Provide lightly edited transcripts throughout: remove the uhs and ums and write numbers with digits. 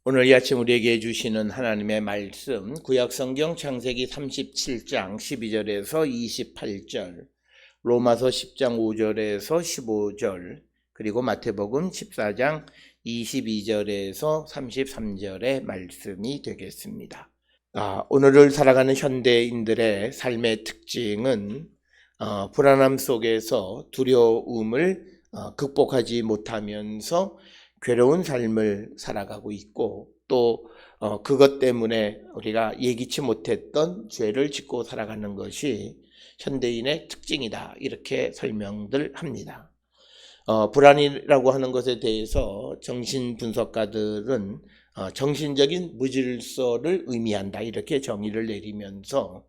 오늘 이 아침 우리에게 주시는 하나님의 말씀, 구약성경 창세기 37장 12절에서 28절, 로마서 10장 5절에서 15절, 그리고 마태복음 14장 22절에서 33절의 말씀이 되겠습니다. 오늘을 살아가는 현대인들의 삶의 특징은 불안함 속에서 두려움을 극복하지 못하면서 괴로운 삶을 살아가고 있고, 또 그것 때문에 우리가 예기치 못했던 죄를 짓고 살아가는 것이 현대인의 특징이다, 이렇게 설명들 합니다. 불안이라고 하는 것에 대해서 정신분석가들은 정신적인 무질서를 의미한다, 이렇게 정의를 내리면서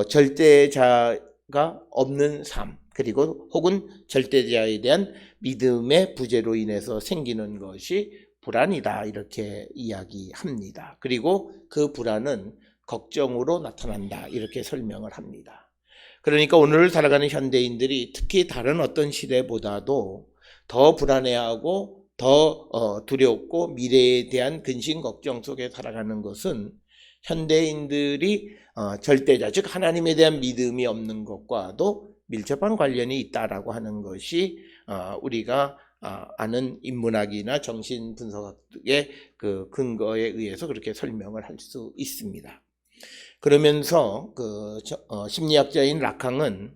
절대자가 없는 삶, 그리고 혹은 절대자에 대한 믿음의 부재로 인해서 생기는 것이 불안이다, 이렇게 이야기합니다. 그리고 그 불안은 걱정으로 나타난다, 이렇게 설명을 합니다. 그러니까 오늘 살아가는 현대인들이 특히 다른 어떤 시대보다도 더 불안해하고 더 두렵고 미래에 대한 근심 걱정 속에 살아가는 것은 현대인들이 절대자, 즉 하나님에 대한 믿음이 없는 것과도 밀접한 관련이 있다라고 하는 것이 우리가 아는 인문학이나 정신분석학의 그 근거에 의해서 그렇게 설명을 할 수 있습니다. 그러면서 심리학자인 라캉은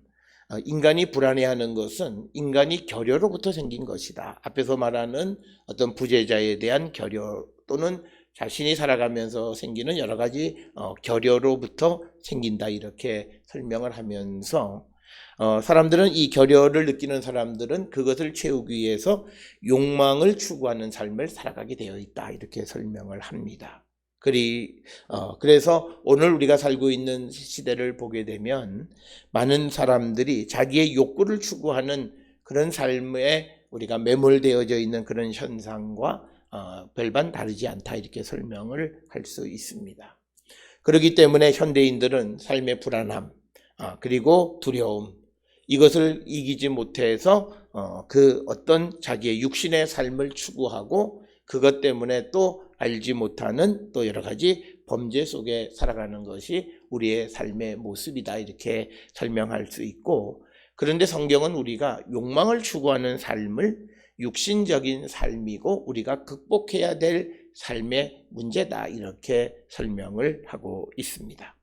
인간이 불안해하는 것은 인간이 결여로부터 생긴 것이다. 앞에서 말하는 어떤 부재자에 대한 결여, 또는 자신이 살아가면서 생기는 여러 가지 결여로부터 생긴다, 이렇게 설명을 하면서 사람들은, 이 결여를 느끼는 사람들은 그것을 채우기 위해서 욕망을 추구하는 삶을 살아가게 되어 있다, 이렇게 설명을 합니다. 그래서 오늘 우리가 살고 있는 시대를 보게 되면 많은 사람들이 자기의 욕구를 추구하는 그런 삶에 우리가 매몰되어져 있는 그런 현상과 별반 다르지 않다, 이렇게 설명을 할 수 있습니다. 그렇기 때문에 현대인들은 삶의 불안함, 그리고 두려움, 이것을 이기지 못해서 그 어떤 자기의 육신의 삶을 추구하고, 그것 때문에 또 알지 못하는 또 여러 가지 범죄 속에 살아가는 것이 우리의 삶의 모습이다, 이렇게 설명할 수 있고, 그런데 성경은 우리가 욕망을 추구하는 삶을 육신적인 삶이고 우리가 극복해야 될 삶의 문제다, 이렇게 설명을 하고 있습니다.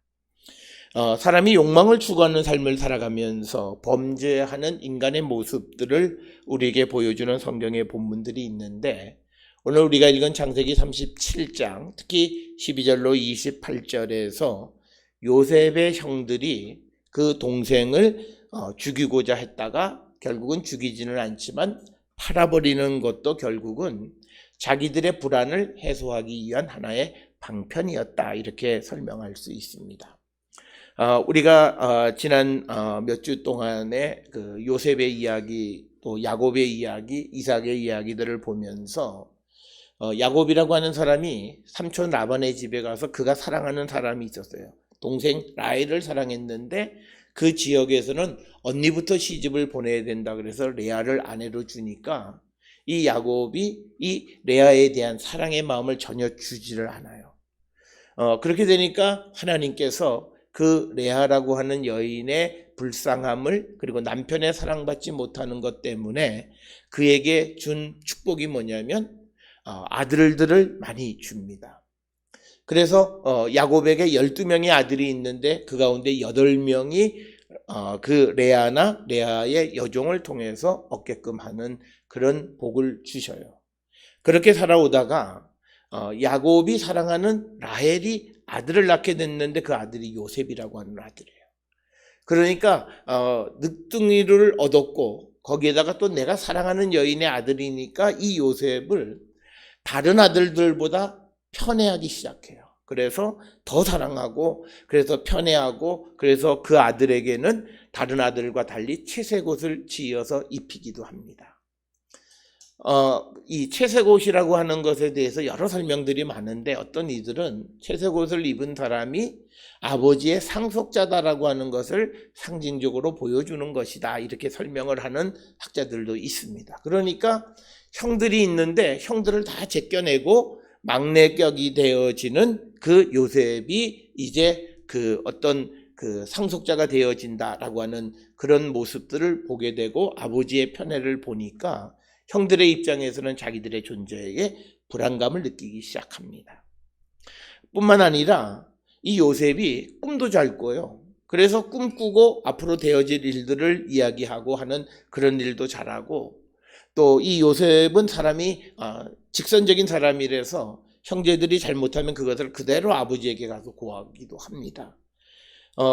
사람이 욕망을 추구하는 삶을 살아가면서 범죄하는 인간의 모습들을 우리에게 보여주는 성경의 본문들이 있는데, 오늘 우리가 읽은 창세기 37장, 특히 12절로 28절에서 요셉의 형들이 그 동생을 죽이고자 했다가 결국은 죽이지는 않지만 팔아버리는 것도 결국은 자기들의 불안을 해소하기 위한 하나의 방편이었다, 이렇게 설명할 수 있습니다. 우리가 지난 몇 주 동안에 그 요셉의 이야기, 또 야곱의 이야기, 이삭의 이야기들을 보면서 야곱이라고 하는 사람이 삼촌 라반의 집에 가서 그가 사랑하는 사람이 있었어요. 동생 라헬을 사랑했는데 그 지역에서는 언니부터 시집을 보내야 된다, 그래서 레아를 아내로 주니까 이 야곱이 이 레아에 대한 사랑의 마음을 전혀 주지를 않아요. 그렇게 되니까 하나님께서 그 레아라고 하는 여인의 불쌍함을, 그리고 남편의 사랑받지 못하는 것 때문에 그에게 준 축복이 뭐냐면 아들들을 많이 줍니다. 그래서 야곱에게 12명의 아들이 있는데 그 가운데 8명이 그 레아의 여종을 통해서 얻게끔 하는 그런 복을 주셔요. 그렇게 살아오다가 야곱이 사랑하는 라헬이 아들을 낳게 됐는데 그 아들이 요셉이라고 하는 아들이에요. 그러니까 늦둥이를 얻었고, 거기에다가 또 내가 사랑하는 여인의 아들이니까 이 요셉을 다른 아들들보다 편애하기 시작해요. 그래서 더 사랑하고, 그래서 편애하고, 그래서 그 아들에게는 다른 아들과 달리 채색 옷을 지어서 입히기도 합니다. 이 채색 옷이라고 하는 것에 대해서 여러 설명들이 많은데, 어떤 이들은 채색 옷을 입은 사람이 아버지의 상속자다라고 하는 것을 상징적으로 보여주는 것이다, 이렇게 설명을 하는 학자들도 있습니다. 그러니까 형들이 있는데 형들을 다 제껴내고 막내격이 되어지는 그 요셉이 이제 그 어떤 그 상속자가 되어진다라고 하는 그런 모습들을 보게 되고 아버지의 편애를 보니까 형들의 입장에서는 자기들의 존재에 불안감을 느끼기 시작합니다. 뿐만 아니라 이 요셉이 꿈도 잘 꿔요. 그래서 꿈꾸고 앞으로 되어질 일들을 이야기하고 하는 그런 일도 잘하고, 또 이 요셉은 사람이 직선적인 사람이라서 형제들이 잘못하면 그것을 그대로 아버지에게 가서 고하기도 합니다.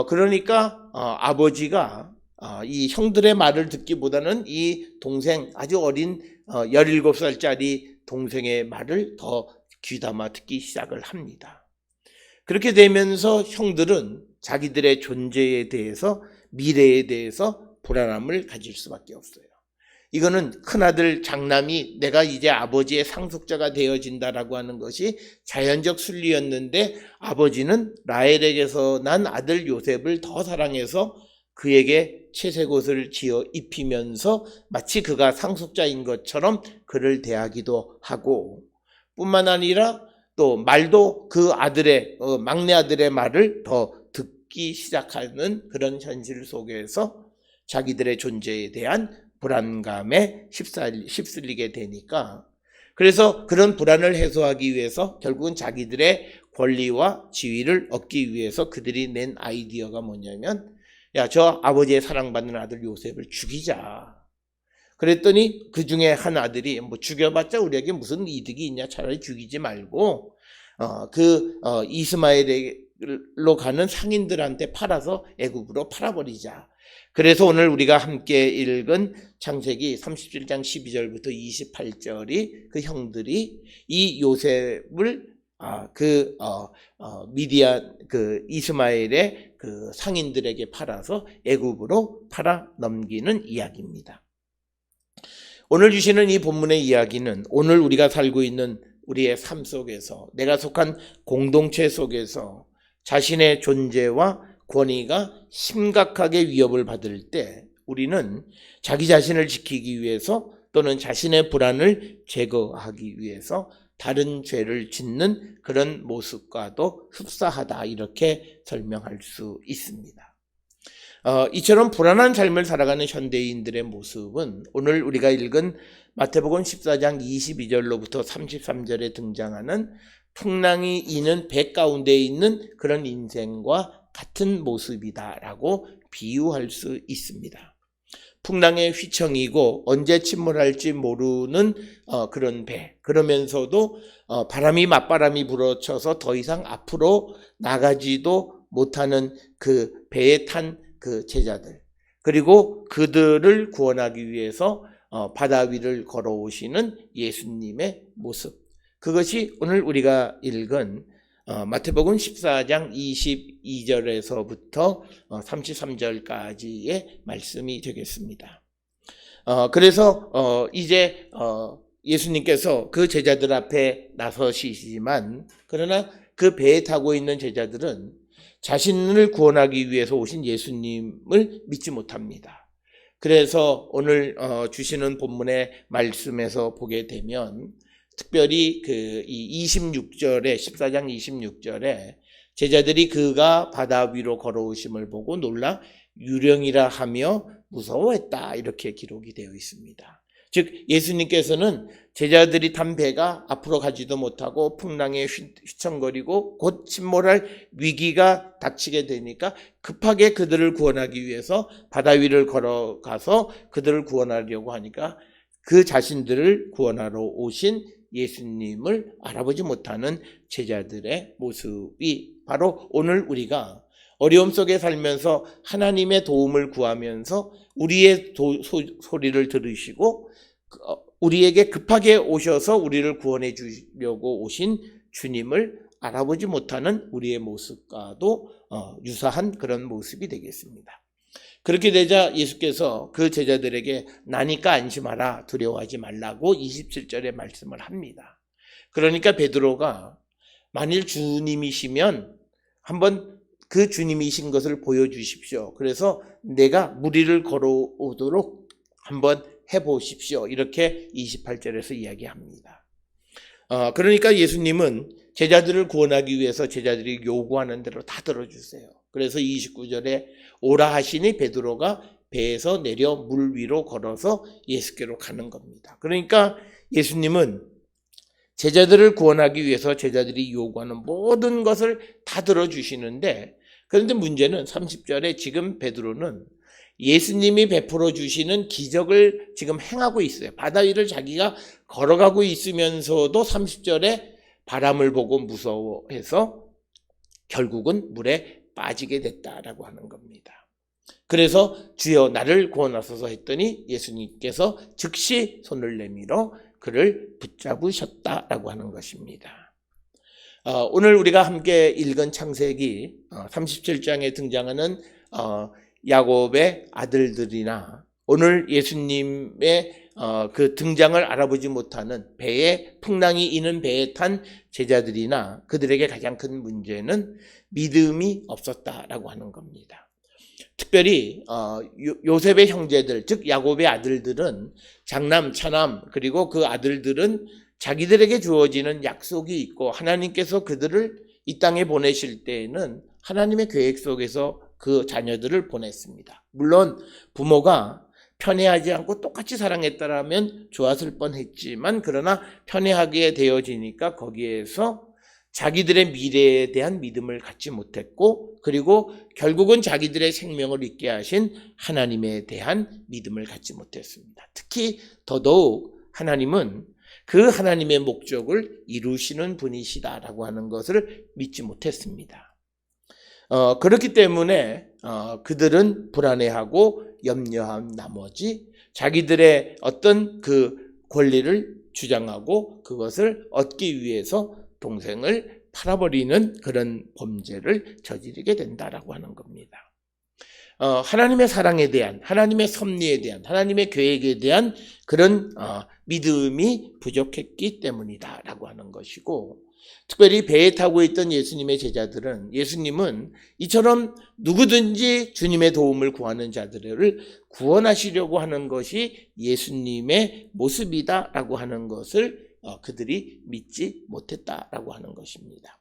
그러니까 아버지가 이 형들의 말을 듣기보다는 이 동생, 아주 어린 17살짜리 동생의 말을 더 귀담아 듣기 시작을 합니다. 그렇게 되면서 형들은 자기들의 존재에 대해서, 미래에 대해서 불안함을 가질 수밖에 없어요. 이거는 큰아들 장남이 내가 이제 아버지의 상속자가 되어진다라고 하는 것이 자연적 순리였는데, 아버지는 라헬에게서 난 아들 요셉을 더 사랑해서 그에게 채색옷을 지어 입히면서 마치 그가 상속자인 것처럼 그를 대하기도 하고, 뿐만 아니라 또 말도 그 아들의 막내 아들의 말을 더 듣기 시작하는 그런 현실 속에서 자기들의 존재에 대한 불안감에 휩쓸리게 되니까, 그래서 그런 불안을 해소하기 위해서 결국은 자기들의 권리와 지위를 얻기 위해서 그들이 낸 아이디어가 뭐냐면, 야, 저 아버지의 사랑받는 아들 요셉을 죽이자. 그랬더니 그 중에 한 아들이 뭐 죽여봤자 우리에게 무슨 이득이 있냐, 차라리 죽이지 말고 이스마엘로 가는 상인들한테 팔아서 애굽으로 팔아버리자. 그래서 오늘 우리가 함께 읽은 창세기 37장 12절부터 28절이 그 형들이 이 요셉을 미디안 이스마엘의 그 상인들에게 팔아서 애굽으로 팔아 넘기는 이야기입니다. 오늘 주시는 이 본문의 이야기는 오늘 우리가 살고 있는 우리의 삶 속에서, 내가 속한 공동체 속에서 자신의 존재와 권위가 심각하게 위협을 받을 때 우리는 자기 자신을 지키기 위해서 또는 자신의 불안을 제거하기 위해서 다른 죄를 짓는 그런 모습과도 흡사하다, 이렇게 설명할 수 있습니다. 이처럼 불안한 삶을 살아가는 현대인들의 모습은 오늘 우리가 읽은 마태복음 14장 22절로부터 33절에 등장하는 풍랑이 이는 배 가운데 있는 그런 인생과 같은 모습이다라고 비유할 수 있습니다. 풍랑의 휘청이고 언제 침몰할지 모르는 그런 배, 그러면서도 바람이 맞바람이 불어쳐서 더 이상 앞으로 나가지도 못하는 그 배에 탄 그 제자들, 그리고 그들을 구원하기 위해서 바다 위를 걸어오시는 예수님의 모습, 그것이 오늘 우리가 읽은 마태복음 14장 22절에서부터 33절까지의 말씀이 되겠습니다. 그래서 이제 예수님께서 그 제자들 앞에 나서시지만, 그러나 그 배에 타고 있는 제자들은 자신을 구원하기 위해서 오신 예수님을 믿지 못합니다. 그래서 오늘 주시는 본문의 말씀에서 보게 되면 특별히 이 26절에 14장 26절에 제자들이 그가 바다 위로 걸어오심을 보고 놀라 유령이라 하며 무서워했다, 이렇게 기록이 되어 있습니다. 즉 예수님께서는 제자들이 탄 배가 앞으로 가지도 못하고 풍랑에 휘청거리고 곧 침몰할 위기가 닥치게 되니까 급하게 그들을 구원하기 위해서 바다 위를 걸어가서 그들을 구원하려고 하니까 그 자신들을 구원하러 오신 예수님을 알아보지 못하는 제자들의 모습이 바로 오늘 우리가 어려움 속에 살면서 하나님의 도움을 구하면서 우리의 소리를 들으시고 우리에게 급하게 오셔서 우리를 구원해 주려고 오신 주님을 알아보지 못하는 우리의 모습과도 유사한 그런 모습이 되겠습니다. 그렇게 되자 예수께서 그 제자들에게 나니까 안심하라, 두려워하지 말라고 27절에 말씀을 합니다. 그러니까 베드로가 만일 주님이시면 한번 그 주님이신 것을 보여주십시오. 그래서 내가 무리를 걸어오도록 한번 해보십시오, 이렇게 28절에서 이야기합니다. 그러니까 예수님은 제자들을 구원하기 위해서 제자들이 요구하는 대로 다 들어주세요. 그래서 29절에 오라 하시니 베드로가 배에서 내려 물 위로 걸어서 예수께로 가는 겁니다. 그러니까 예수님은 제자들을 구원하기 위해서 제자들이 요구하는 모든 것을 다 들어주시는데, 그런데 문제는 30절에 지금 베드로는 예수님이 베풀어 주시는 기적을 지금 행하고 있어요. 바다 위를 자기가 걸어가고 있으면서도 30절에 바람을 보고 무서워해서 결국은 물에 빠지게 됐다라고 하는 겁니다. 그래서 주여 나를 구원하소서 했더니 예수님께서 즉시 손을 내밀어 그를 붙잡으셨다라고 하는 것입니다. 오늘 우리가 함께 읽은 창세기 37장에 등장하는 야곱의 아들들이나 오늘 예수님의 그 등장을 알아보지 못하는 배에 풍랑이 이는 배에 탄 제자들이나 그들에게 가장 큰 문제는 믿음이 없었다라고 하는 겁니다. 특별히 요셉의 형제들, 즉 야곱의 아들들은 장남, 차남, 그리고 그 아들들은 자기들에게 주어지는 약속이 있고 하나님께서 그들을 이 땅에 보내실 때에는 하나님의 계획 속에서 그 자녀들을 보냈습니다. 물론 부모가 편애하지 않고 똑같이 사랑했다라면 좋았을 뻔했지만, 그러나 편애하게 되어지니까 거기에서 자기들의 미래에 대한 믿음을 갖지 못했고, 그리고 결국은 자기들의 생명을 잊게 하신 하나님에 대한 믿음을 갖지 못했습니다. 특히 더더욱 하나님은 그 하나님의 목적을 이루시는 분이시다라고 하는 것을 믿지 못했습니다. 그렇기 때문에 그들은 불안해하고 염려한 나머지 자기들의 어떤 그 권리를 주장하고 그것을 얻기 위해서 동생을 팔아버리는 그런 범죄를 저지르게 된다라고 하는 겁니다. 하나님의 사랑에 대한, 하나님의 섭리에 대한, 하나님의 계획에 대한 그런 믿음이 부족했기 때문이다라고 하는 것이고, 특별히 배에 타고 있던 예수님의 제자들은 예수님은 이처럼 누구든지 주님의 도움을 구하는 자들을 구원하시려고 하는 것이 예수님의 모습이다라고 하는 것을 그들이 믿지 못했다라고 하는 것입니다.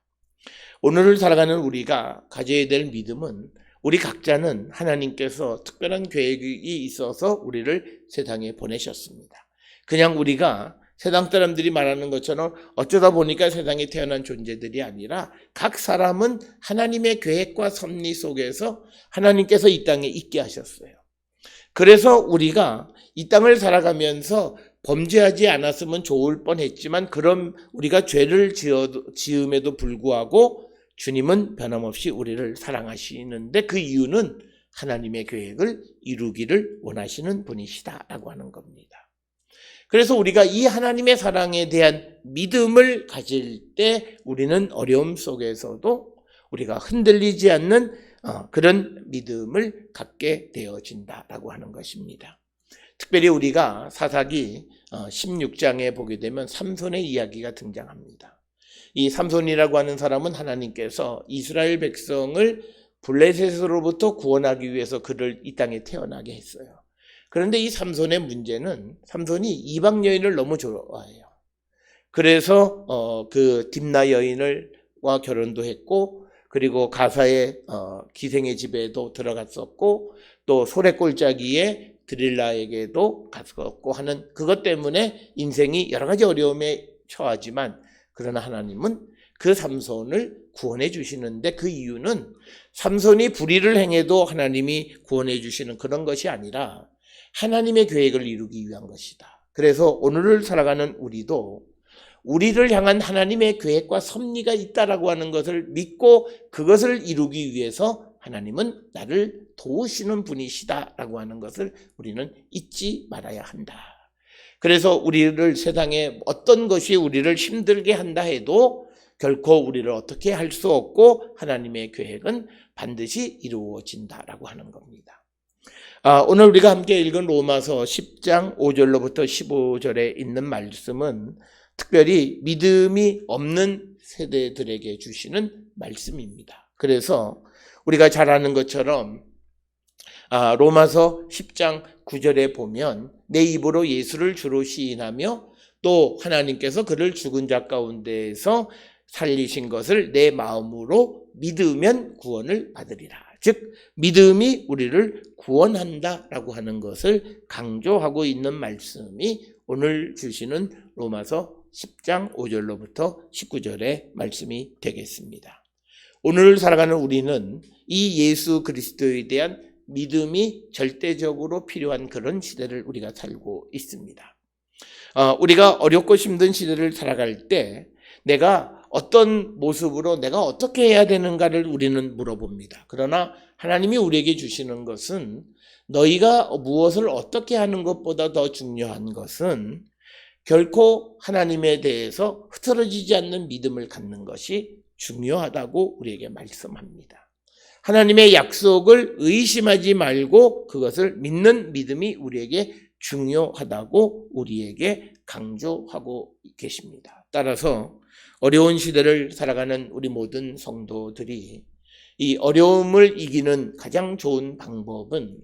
오늘을 살아가는 우리가 가져야 될 믿음은, 우리 각자는 하나님께서 특별한 계획이 있어서 우리를 세상에 보내셨습니다. 그냥 우리가 세상 사람들이 말하는 것처럼 어쩌다 보니까 세상에 태어난 존재들이 아니라 각 사람은 하나님의 계획과 섭리 속에서 하나님께서 이 땅에 있게 하셨어요. 그래서 우리가 이 땅을 살아가면서 범죄하지 않았으면 좋을 뻔했지만, 그럼 우리가 죄를 지음에도 불구하고 주님은 변함없이 우리를 사랑하시는데, 그 이유는 하나님의 계획을 이루기를 원하시는 분이시다라고 하는 겁니다. 그래서 우리가 이 하나님의 사랑에 대한 믿음을 가질 때 우리는 어려움 속에서도 우리가 흔들리지 않는 그런 믿음을 갖게 되어진다라고 하는 것입니다. 특별히 우리가 사사기 16장에 보게 되면 삼손의 이야기가 등장합니다. 이 삼손이라고 하는 사람은 하나님께서 이스라엘 백성을 블레셋으로부터 구원하기 위해서 그를 이 땅에 태어나게 했어요. 그런데 이 삼손의 문제는, 삼손이 이방 여인을 너무 좋아해요. 그래서 그 딥나 여인과 결혼도 했고, 그리고 가사의 기생의 집에도 들어갔었고, 또 소래골짜기에 드릴라에게도 갔었고 하는 그것 때문에 인생이 여러 가지 어려움에 처하지만, 그러나 하나님은 그 삼손을 구원해 주시는데, 그 이유는 삼손이 불의를 행해도 하나님이 구원해 주시는 그런 것이 아니라 하나님의 계획을 이루기 위한 것이다. 그래서 오늘을 살아가는 우리도 우리를 향한 하나님의 계획과 섭리가 있다라고 하는 것을 믿고 그것을 이루기 위해서 하나님은 나를 도우시는 분이시다라고 하는 것을 우리는 잊지 말아야 한다. 그래서 우리를 세상에 어떤 것이 우리를 힘들게 한다 해도 결코 우리를 어떻게 할 수 없고 하나님의 계획은 반드시 이루어진다라고 하는 겁니다. 오늘 우리가 함께 읽은 로마서 10장 5절로부터 15절에 있는 말씀은 특별히 믿음이 없는 세대들에게 주시는 말씀입니다. 그래서 우리가 잘 아는 것처럼 로마서 10장 9절에 보면 내 입으로 예수를 주로 시인하며 또 하나님께서 그를 죽은 자 가운데에서 살리신 것을 내 마음으로 믿으면 구원을 받으리라. 즉 믿음이 우리를 구원한다라고 하는 것을 강조하고 있는 말씀이 오늘 주시는 로마서 10장 5절로부터 19절의 말씀이 되겠습니다. 오늘 살아가는 우리는 이 예수 그리스도에 대한 믿음이 절대적으로 필요한 그런 시대를 우리가 살고 있습니다. 우리가 어렵고 힘든 시대를 살아갈 때 내가 어떤 모습으로 내가 어떻게 해야 되는가를 우리는 물어봅니다. 그러나 하나님이 우리에게 주시는 것은 너희가 무엇을 어떻게 하는 것보다 더 중요한 것은 결코 하나님에 대해서 흐트러지지 않는 믿음을 갖는 것이 중요하다고 우리에게 말씀합니다. 하나님의 약속을 의심하지 말고 그것을 믿는 믿음이 우리에게 중요하다고 우리에게 강조하고 계십니다. 따라서 어려운 시대를 살아가는 우리 모든 성도들이 이 어려움을 이기는 가장 좋은 방법은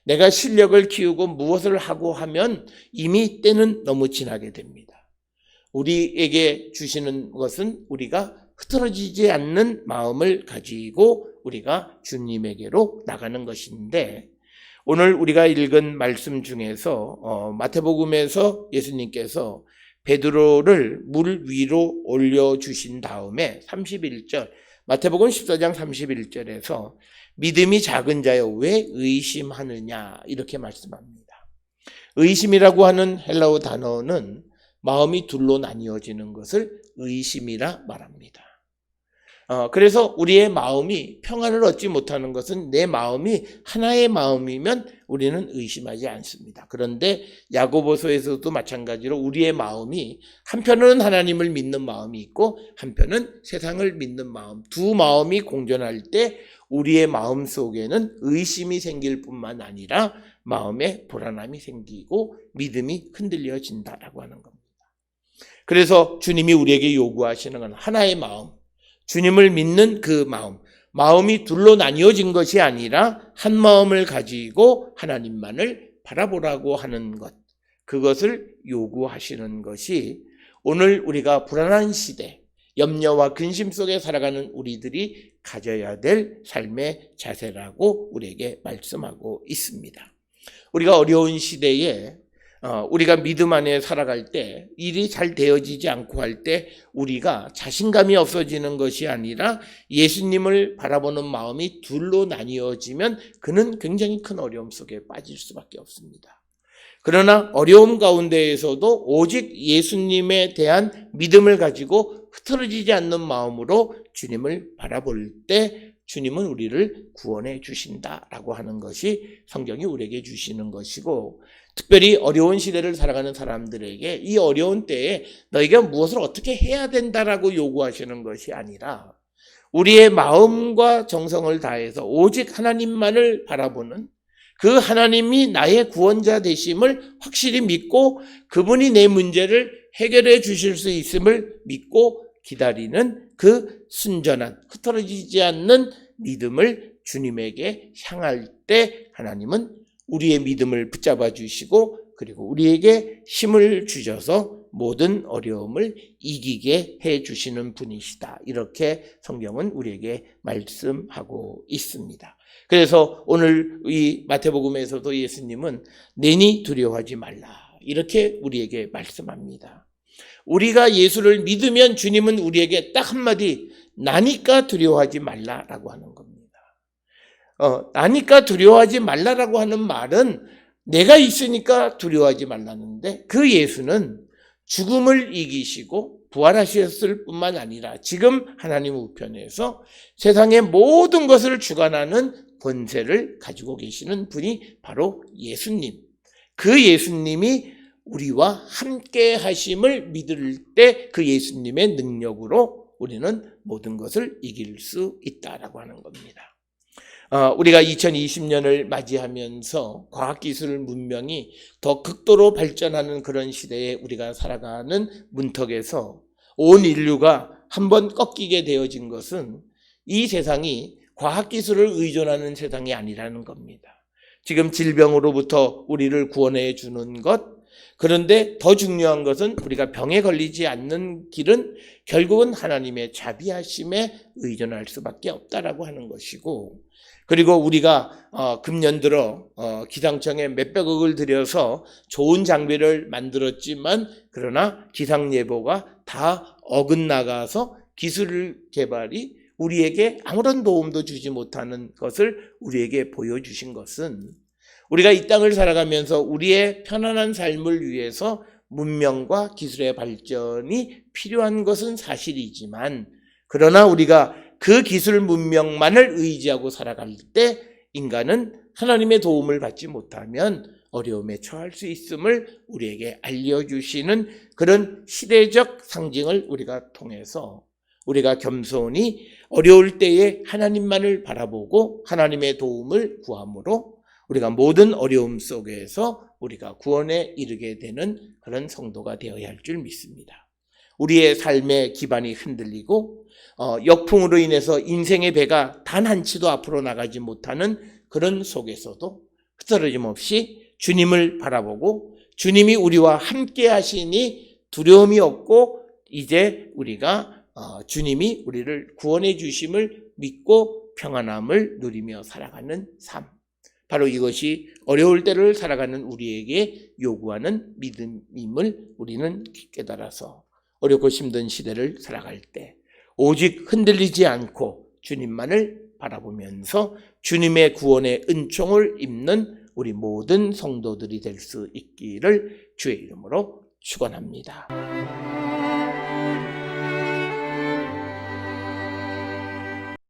내가 실력을 키우고 무엇을 하고 하면 이미 때는 너무 지나게 됩니다. 우리에게 주시는 것은 우리가 흐트러지지 않는 마음을 가지고 우리가 주님에게로 나가는 것인데 오늘 우리가 읽은 말씀 중에서 마태복음에서 예수님께서 베드로를 물 위로 올려주신 다음에 31절 마태복음 14장 31절에서 믿음이 작은 자여 왜 의심하느냐 이렇게 말씀합니다. 의심이라고 하는 헬라어 단어는 마음이 둘로 나뉘어지는 것을 의심이라 말합니다. 그래서 우리의 마음이 평안을 얻지 못하는 것은 내 마음이 하나의 마음이면 우리는 의심하지 않습니다. 그런데 야고보서에서도 마찬가지로 우리의 마음이 한편은 하나님을 믿는 마음이 있고 한편은 세상을 믿는 마음, 두 마음이 공존할 때 우리의 마음 속에는 의심이 생길 뿐만 아니라 마음에 불안함이 생기고 믿음이 흔들려진다라고 하는 겁니다. 그래서 주님이 우리에게 요구하시는 건 하나의 마음, 주님을 믿는 그 마음이 둘로 나뉘어진 것이 아니라 한 마음을 가지고 하나님만을 바라보라고 하는 것, 그것을 요구하시는 것이 오늘 우리가 불안한 시대, 염려와 근심 속에 살아가는 우리들이 가져야 될 삶의 자세라고 우리에게 말씀하고 있습니다. 우리가 어려운 시대에 우리가 믿음 안에 살아갈 때 일이 잘 되어지지 않고 할 때 우리가 자신감이 없어지는 것이 아니라 예수님을 바라보는 마음이 둘로 나뉘어지면 그는 굉장히 큰 어려움 속에 빠질 수밖에 없습니다. 그러나 어려움 가운데에서도 오직 예수님에 대한 믿음을 가지고 흐트러지지 않는 마음으로 주님을 바라볼 때 주님은 우리를 구원해 주신다라고 하는 것이 성경이 우리에게 주시는 것이고, 특별히 어려운 시대를 살아가는 사람들에게 이 어려운 때에 너희가 무엇을 어떻게 해야 된다라고 요구하시는 것이 아니라 우리의 마음과 정성을 다해서 오직 하나님만을 바라보는, 그 하나님이 나의 구원자 되심을 확실히 믿고 그분이 내 문제를 해결해 주실 수 있음을 믿고 기다리는 그 순전한 흐트러지지 않는 믿음을 주님에게 향할 때 하나님은 우리의 믿음을 붙잡아 주시고 그리고 우리에게 힘을 주셔서 모든 어려움을 이기게 해 주시는 분이시다. 이렇게 성경은 우리에게 말씀하고 있습니다. 그래서 오늘 이 마태복음에서도 예수님은 내니 두려워하지 말라 이렇게 우리에게 말씀합니다. 우리가 예수를 믿으면 주님은 우리에게 딱 한마디 나니까 두려워하지 말라라고 하는 겁니다. 나니까 두려워하지 말라라고 하는 말은 내가 있으니까 두려워하지 말라는데, 그 예수는 죽음을 이기시고 부활하셨을 뿐만 아니라 지금 하나님 우편에서 세상의 모든 것을 주관하는 권세를 가지고 계시는 분이 바로 예수님. 그 예수님이 우리와 함께 하심을 믿을 때 그 예수님의 능력으로 우리는 모든 것을 이길 수 있다라고 하는 겁니다. 우리가 2020년을 맞이하면서 과학기술 문명이 더 극도로 발전하는 그런 시대에 우리가 살아가는 문턱에서 온 인류가 한번 꺾이게 되어진 것은 이 세상이 과학기술을 의존하는 세상이 아니라는 겁니다. 지금 질병으로부터 우리를 구원해 주는 것, 그런데 더 중요한 것은 우리가 병에 걸리지 않는 길은 결국은 하나님의 자비하심에 의존할 수밖에 없다라고 하는 것이고, 그리고 우리가 금년 들어 기상청에 몇백억을 들여서 좋은 장비를 만들었지만, 그러나 기상예보가 다 어긋나가서 기술 개발이 우리에게 아무런 도움도 주지 못하는 것을 우리에게 보여주신 것은, 우리가 이 땅을 살아가면서 우리의 편안한 삶을 위해서 문명과 기술의 발전이 필요한 것은 사실이지만, 그러나 우리가 그 기술 문명만을 의지하고 살아갈 때 인간은 하나님의 도움을 받지 못하면 어려움에 처할 수 있음을 우리에게 알려주시는 그런 시대적 상징을 우리가 통해서 우리가 겸손히 어려울 때에 하나님만을 바라보고 하나님의 도움을 구함으로 우리가 모든 어려움 속에서 우리가 구원에 이르게 되는 그런 성도가 되어야 할 줄 믿습니다. 우리의 삶의 기반이 흔들리고 역풍으로 인해서 인생의 배가 단 한 치도 앞으로 나가지 못하는 그런 속에서도 흐트러짐 없이 주님을 바라보고 주님이 우리와 함께 하시니 두려움이 없고, 이제 우리가 주님이 우리를 구원해 주심을 믿고 평안함을 누리며 살아가는 삶, 바로 이것이 어려울 때를 살아가는 우리에게 요구하는 믿음임을 우리는 깨달아서 어렵고 힘든 시대를 살아갈 때 오직 흔들리지 않고 주님만을 바라보면서 주님의 구원의 은총을 입는 우리 모든 성도들이 될 수 있기를 주의 이름으로 축원합니다.